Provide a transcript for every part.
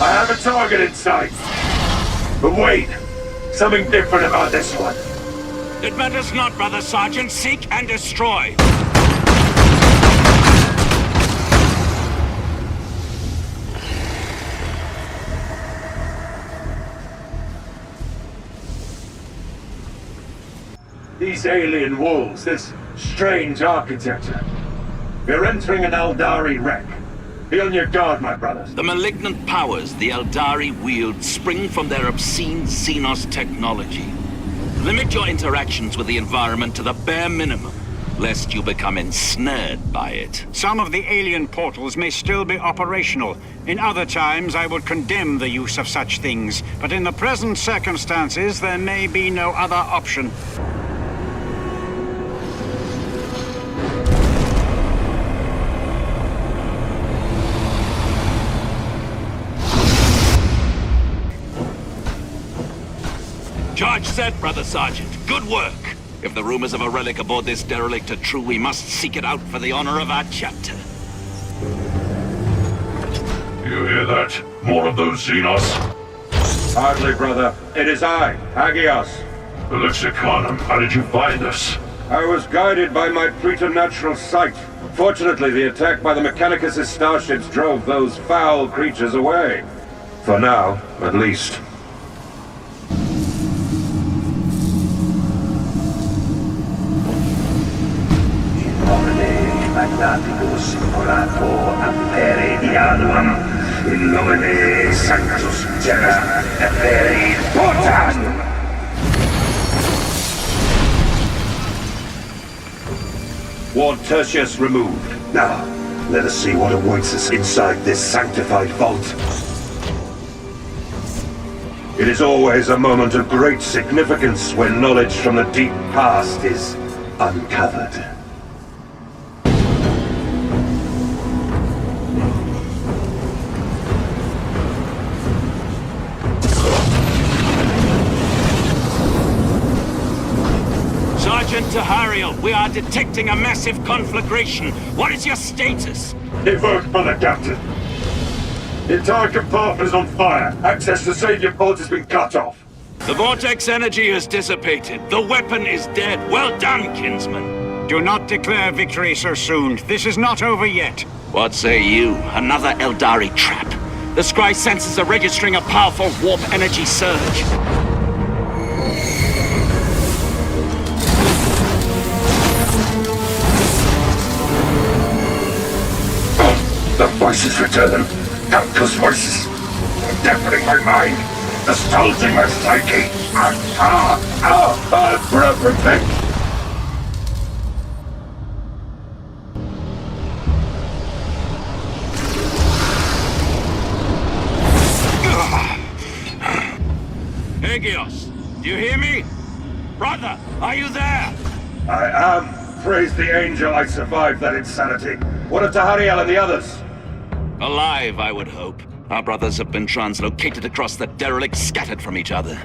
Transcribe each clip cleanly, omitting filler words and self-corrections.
I have a target in sight. But wait, something different about this one. It matters not, Brother Sergeant. Seek and destroy. These alien walls, this strange architecture. We're entering an Eldari wreck. Be on your guard, my brothers. The malignant powers the Eldari wield spring from their obscene Xenos technology. Limit your interactions with the environment to the bare minimum, lest you become ensnared by it. Some of the alien portals may still be operational. In other times, I would condemn the use of such things. But in the present circumstances, there may be no other option. Charge set, Brother Sergeant. Good work. If the rumors of a relic aboard this derelict are true, we must seek it out for the honor of our chapter. You hear that? More of those Xenos? Hardly, brother. It is I, Hagios. Lexicanum, how did you find us? I was guided by my preternatural sight. Fortunately, the attack by the Mechanicus' starships drove those foul creatures away. For now, at least. Magnaticus orator appere diaduam, in nomine Sanctus Terra appere potam! Ward Tertius removed. Now, let us see what awaits us inside this sanctified vault. It is always a moment of great significance when knowledge from the deep past is uncovered. Sergeant Tahariel, we are detecting a massive conflagration. What is your status? It worked, Brother Captain. The entire compartment is on fire. Access to savior port has been cut off. The vortex energy has dissipated. The weapon is dead. Well done, kinsman. Do not declare victory so soon. This is not over yet. What say you? Another Eldari trap. The scry sensors are registering a powerful warp energy surge. The voices return. Countless voices. Deafening my mind. Assaulting my psyche. Protect! Hagios, do you hear me? Brother, are you there? I am. Praise the angel I survived that insanity. What of Tahariel and the others? Alive, I would hope. Our brothers have been translocated across the derelict, scattered from each other.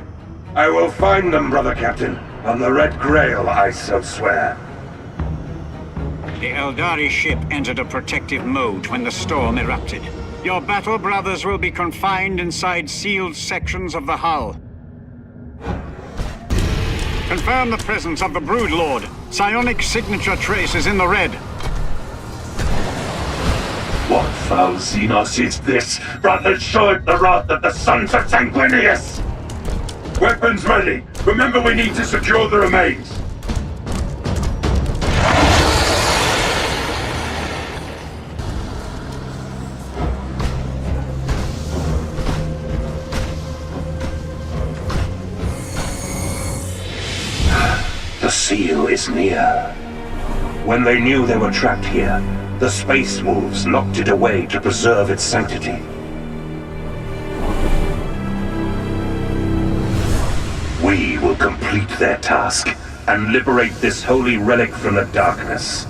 I will find them, Brother Captain. On the Red Grail, I so swear. The Eldari ship entered a protective mode when the storm erupted. Your battle brothers will be confined inside sealed sections of the hull. Confirm the presence of the Broodlord. Psionic signature trace is in the red. What foul Xenos is this? Brothers, show it the wrath of the sons of Sanguinius! Weapons ready! Remember, we need to secure the remains! The seal is near. When they knew they were trapped here, the Space Wolves locked it away to preserve its sanctity. We will complete their task and liberate this holy relic from the darkness.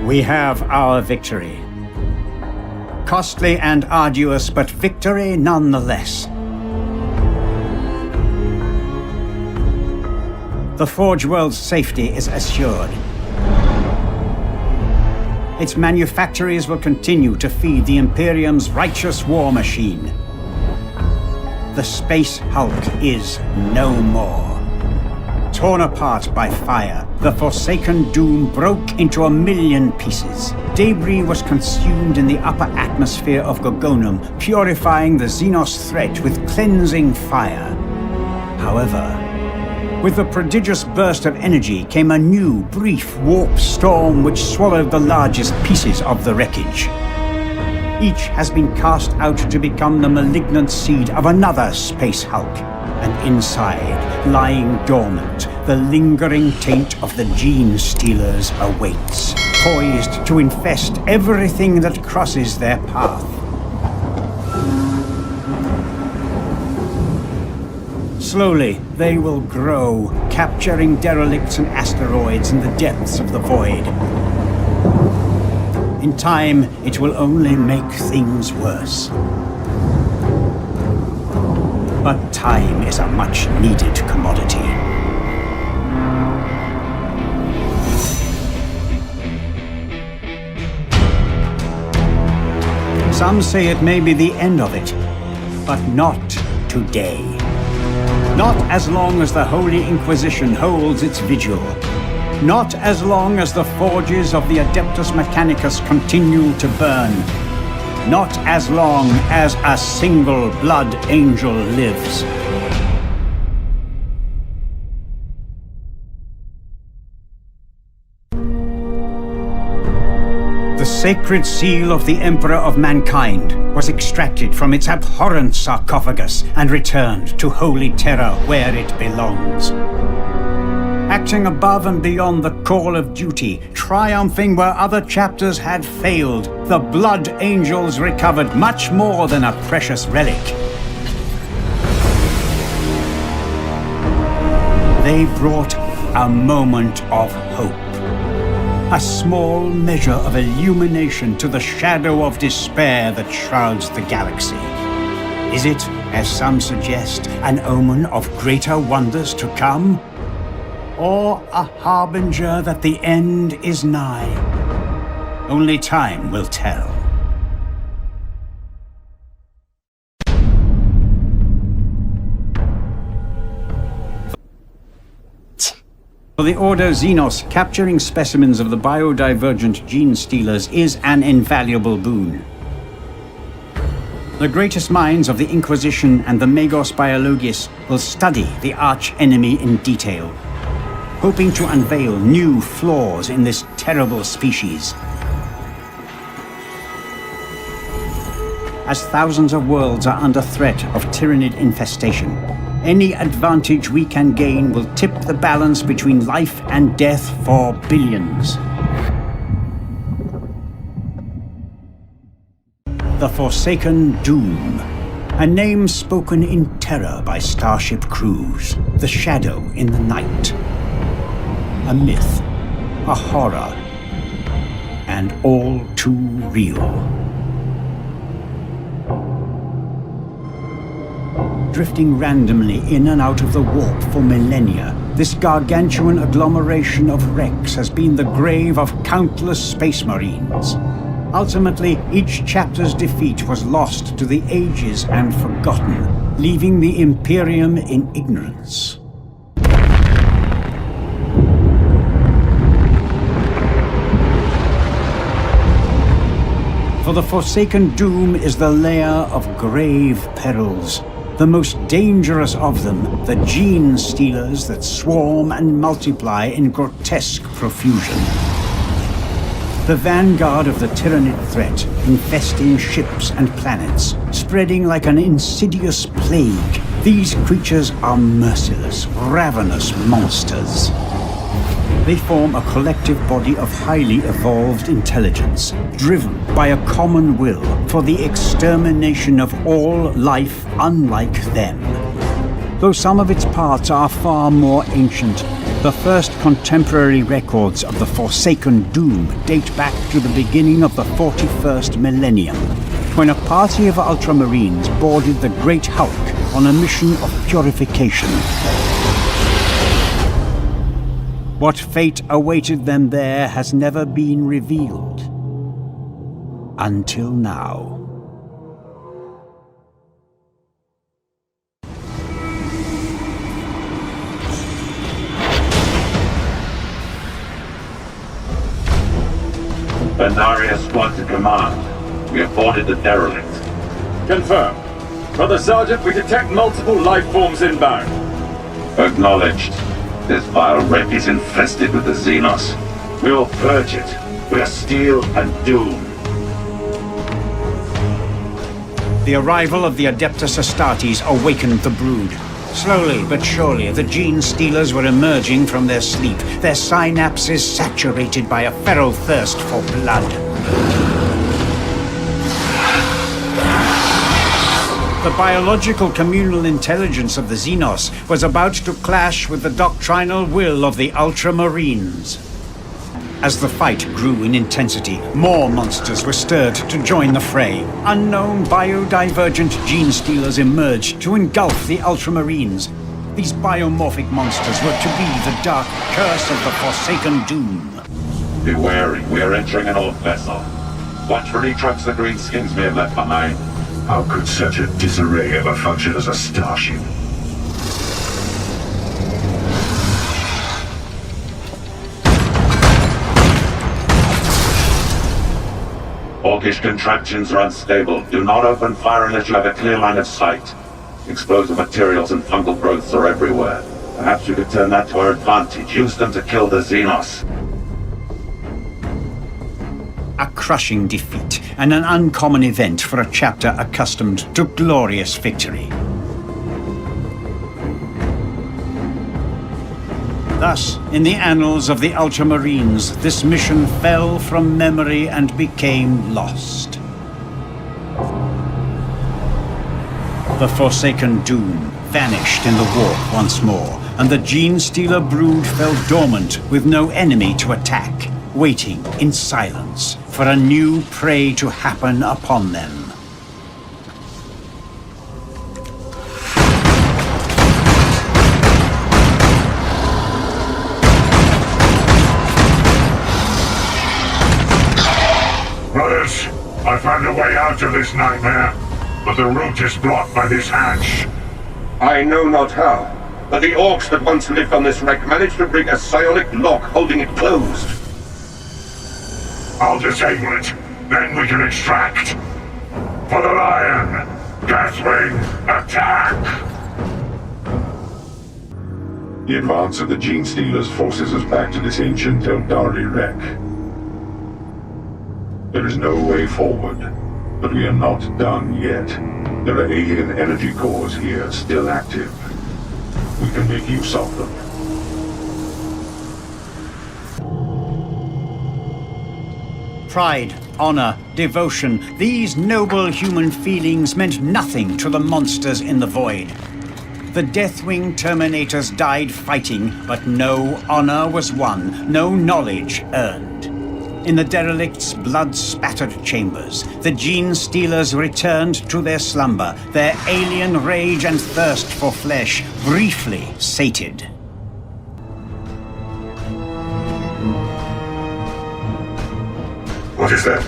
We have our victory. Costly and arduous, but victory nonetheless. the Forge World's safety is assured. Its manufactories will continue to feed the Imperium's righteous war machine. The Space Hulk is no more. Torn apart by fire, the Forsaken Doom broke into 1,000,000 pieces. Debris was consumed in the upper atmosphere of Gorgonum, purifying the Xenos threat with cleansing fire. However, with the prodigious burst of energy came a new, brief warp storm which swallowed the largest pieces of the wreckage. Each has been cast out to become the malignant seed of another Space Hulk. And inside, lying dormant, the lingering taint of the Gene Stealers awaits, poised to infest everything that crosses their path. Slowly, they will grow, capturing derelicts and asteroids in the depths of the void. In time, it will only make things worse. But time is a much-needed commodity. Some say it may be the end of it, but not today. Not as long as the Holy Inquisition holds its vigil. Not as long as the forges of the Adeptus Mechanicus continue to burn. Not as long as a single blood angel lives. The sacred seal of the Emperor of Mankind was extracted from its abhorrent sarcophagus and returned to Holy Terra where it belongs. Acting above and beyond the call of duty, triumphing where other chapters had failed, the Blood Angels recovered much more than a precious relic. They brought a moment of hope. A small measure of illumination to the shadow of despair that shrouds the galaxy. Is it, as some suggest, an omen of greater wonders to come? Or a harbinger that the end is nigh? Only time will tell. For the Order Xenos, capturing specimens of the biodivergent Gene Stealers is an invaluable boon. The greatest minds of the Inquisition and the Magos Biologis will study the arch-enemy in detail, hoping to unveil new flaws in this terrible species. As thousands of worlds are under threat of tyrannid infestation, any advantage we can gain will tip the balance between life and death for billions. The Forsaken Doom, a name spoken in terror by starship crews, the shadow in the night. A myth, a horror, and all too real. Drifting randomly in and out of the warp for millennia, this gargantuan agglomeration of wrecks has been the grave of countless space marines. Ultimately, each chapter's defeat was lost to the ages and forgotten, leaving the Imperium in ignorance. For the Forsaken Doom is the lair of grave perils. The most dangerous of them, the Gene Stealers that swarm and multiply in grotesque profusion. The vanguard of the Tyrannid threat, infesting ships and planets, spreading like an insidious plague. These creatures are merciless, ravenous monsters. They form a collective body of highly evolved intelligence, driven by a common will for the extermination of all life unlike them. Though some of its parts are far more ancient, the first contemporary records of the Forsaken Doom date back to the beginning of the 41st millennium, when a party of Ultramarines boarded the Great Hulk on a mission of purification. What fate awaited them there has never been revealed. Until now. Benaria squad to command. We have boarded the derelict. Confirmed. Brother Sergeant, we detect multiple life forms inbound. Acknowledged. This vile wreck is infested with the Xenos. We will purge it. We are steel and doom. The arrival of the Adeptus Astartes awakened the brood. Slowly but surely, the Gene Stealers were emerging from their sleep, their synapses saturated by a feral thirst for blood. The biological communal intelligence of the Xenos was about to clash with the doctrinal will of the Ultramarines. As the fight grew in intensity, more monsters were stirred to join the fray. Unknown biodivergent gene stealers emerged to engulf the Ultramarines. These biomorphic monsters were to be the dark curse of the Forsaken Doom. Be wary, we are entering an old vessel. Watch for any trucks the greenskins may have left behind. How could such a disarray ever function as a starship? Orcish contraptions are unstable. Do not open fire unless you have a clear line of sight. Explosive materials and fungal growths are everywhere. Perhaps we could turn that to our advantage. Use them to kill the Xenos. A crushing defeat, and an uncommon event for a chapter accustomed to glorious victory. Thus, in the annals of the Ultramarines, this mission fell from memory and became lost. The Forsaken Doom vanished in the warp once more, and the Gene Stealer brood fell dormant with no enemy to attack, waiting in silence for a new prey to happen upon them. Brothers, I found a way out of this nightmare, but the route is blocked by this hatch. I know not how, but the orcs that once lived on this wreck managed to bring a psionic lock holding it closed. I'll disable it, then we can extract. For the lion, Gaswing, attack! The advance of the Gene Stealers forces us back to this ancient Eldari wreck. There is no way forward, but we are not done yet. There are alien energy cores here, still active. We can make use of them. Pride, honor, devotion, these noble human feelings meant nothing to the monsters in the void. The Deathwing Terminators died fighting, but no honor was won, no knowledge earned. In the derelict's blood-spattered chambers, the Gene Stealers returned to their slumber, their alien rage and thirst for flesh briefly sated. What is that?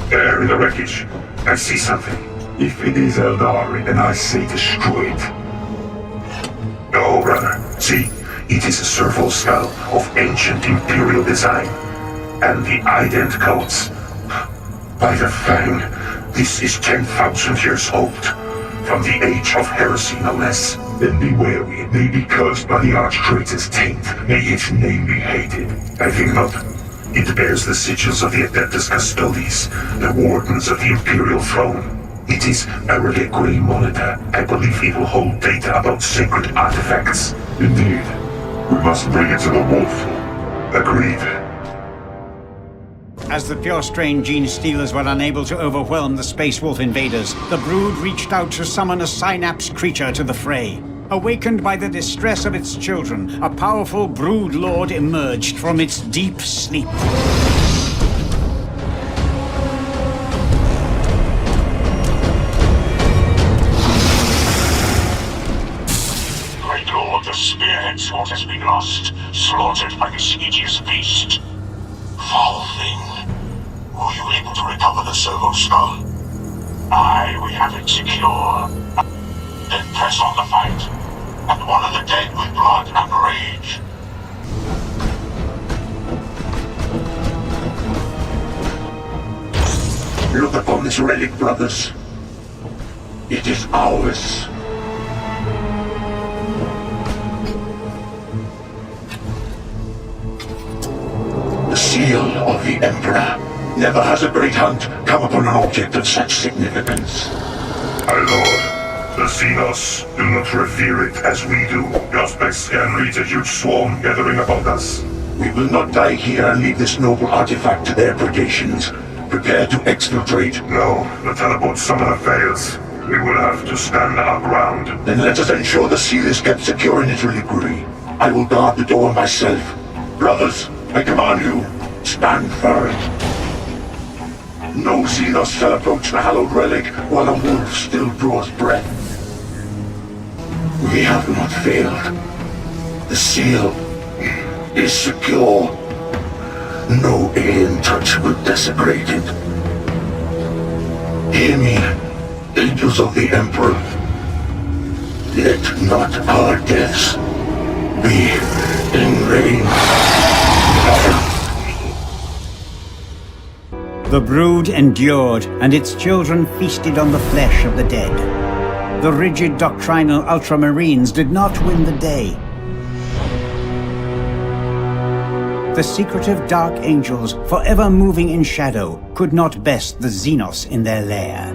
There in the wreckage. I see something. If it is Eldari, then I say destroy it. No, brother. See, it is a serval skull of ancient Imperial design. And the ident codes. By the Fang, this is 10,000 years old. From the age of heresy, no less. Then be wary, it may be cursed by the Archtraitor's taint. May its name be hated. I think not. It bears the sigils of the Adeptus Custodes, the Wardens of the Imperial Throne. It is a reliquary monitor. I believe it will hold data about sacred artifacts. Indeed. We must bring it to the wolf. Agreed. As the pure-strain Gene Stealers were unable to overwhelm the Space Wolf invaders, the brood reached out to summon a synapse creature to the fray. Awakened by the distress of its children, a powerful brood lord emerged from its deep sleep. I don't sure the spearhead sword has been lost, slaughtered by this hideous beast. Foul thing. Were you able to recover the servo skull? Aye, we have it secure. Then press on the fight, and honor the dead with blood and rage. Look upon this relic, brothers. It is ours. The seal of the Emperor. Never has a great hunt come upon an object of such significance. My lord, the Xenos do not revere it as we do. Your specs can reach a huge swarm gathering about us. We will not die here and leave this noble artifact to their predations. Prepare to exfiltrate. No, the teleport summoner fails. We will have to stand our ground. Then let us ensure the seal is kept secure in its reliquary. I will guard the door myself. Brothers, I command you, stand firm. No Xenos shall approach the hallowed relic while the wolf still draws breath. We have not failed. The seal is secure. No alien touch will desecrate it. Hear me, angels of the Emperor. Let not our deaths be in vain. The brood endured, and its children feasted on the flesh of the dead. The rigid doctrinal Ultramarines did not win the day. The secretive Dark Angels, forever moving in shadow, could not best the Xenos in their lair.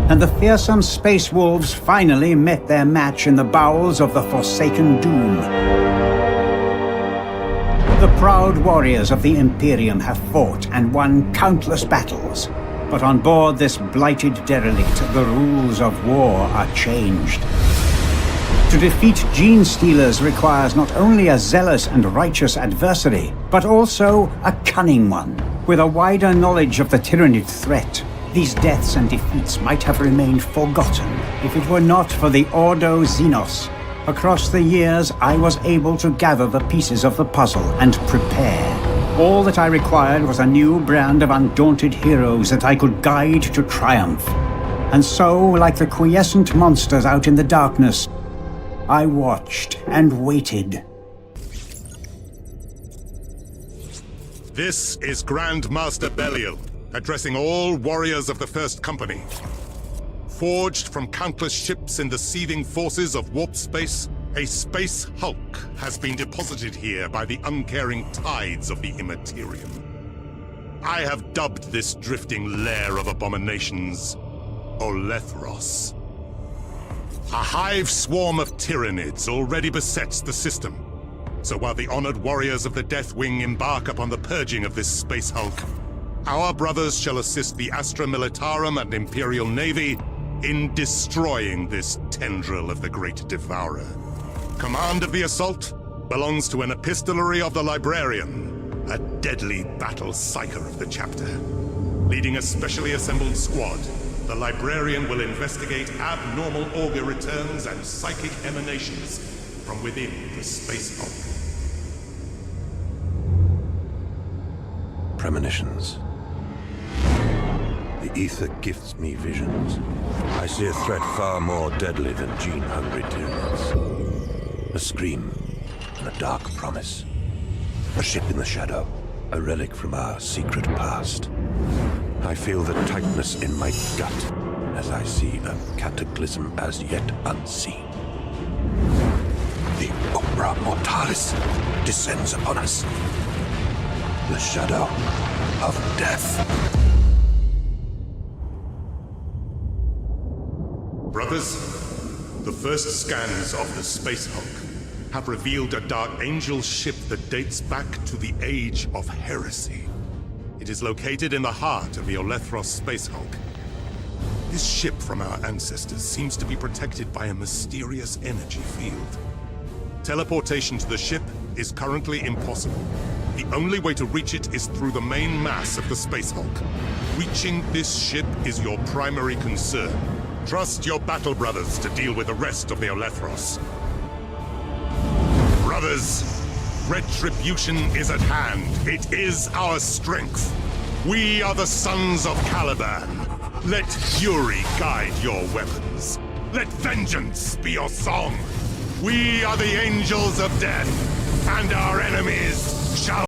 And the fearsome Space Wolves finally met their match in the bowels of the Forsaken Doom. The proud warriors of the Imperium have fought and won countless battles, but on board this blighted derelict, the rules of war are changed. To defeat Gene Stealers requires not only a zealous and righteous adversary, but also a cunning one, with a wider knowledge of the Tyranid threat. These deaths and defeats might have remained forgotten if it were not for the Ordo Xenos. Across the years, I was able to gather the pieces of the puzzle and prepare. All that I required was a new brand of undaunted heroes that I could guide to triumph. And so, like the quiescent monsters out in the darkness, I watched and waited. This is Grand Master Belial, addressing all warriors of the First Company. Forged from countless ships in the seething forces of warp space, a space hulk has been deposited here by the uncaring tides of the Immaterium. I have dubbed this drifting lair of abominations Olethros. A hive swarm of Tyranids already besets the system. So while the honored warriors of the Death Wing embark upon the purging of this space hulk, our brothers shall assist the Astra Militarum and Imperial Navy in destroying this tendril of the Great Devourer. Command of the assault belongs to an epistolary of the Librarian, a deadly battle psyker of the chapter. Leading a specially assembled squad, the Librarian will investigate abnormal auger returns and psychic emanations from within the space hulk. Premonitions. The ether gifts me visions. I see a threat far more deadly than gene-hungry Tyranids. A scream and a dark promise. A ship in the shadow, a relic from our secret past. I feel the tightness in my gut as I see a cataclysm as yet unseen. The Umbra Mortalis descends upon us. The shadow of death. Brothers, the first scans of the Space Hulk have revealed a Dark Angel ship that dates back to the Age of Heresy. It is located in the heart of the Olethros Space Hulk. This ship from our ancestors seems to be protected by a mysterious energy field. Teleportation to the ship is currently impossible. The only way to reach it is through the main mass of the Space Hulk. Reaching this ship is your primary concern, Trust your battle brothers to deal with the rest of the Olethros. Brothers, retribution is at hand. It is our strength. We are the sons of Caliban. Let fury guide your weapons. Let vengeance be your song. We are the angels of death, and our enemies shall